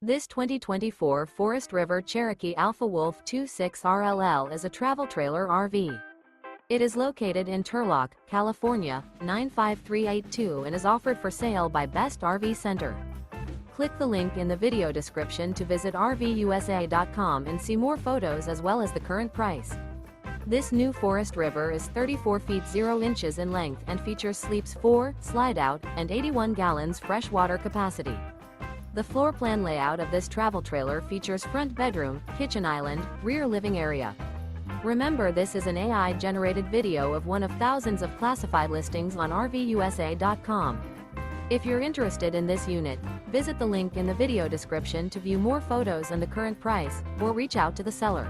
This 2024 Forest River Cherokee Alpha Wolf 26RLL is a travel trailer RV. It is located in Turlock, California, 95382 and is offered for sale by Best RV Center. Click the link in the video description to visit RVUSA.com and see more photos as well as the current price. This new Forest River is 34 feet 0 inches in length and features sleeps 4, Slideout, and 81 gallons fresh water capacity. The floor plan layout of this travel trailer features front bedroom, kitchen island, rear living area. Remember, this is an AI-generated video of one of thousands of classified listings on RVUSA.com. If you're interested in this unit, visit the link in the video description to view more photos and the current price, or reach out to the seller.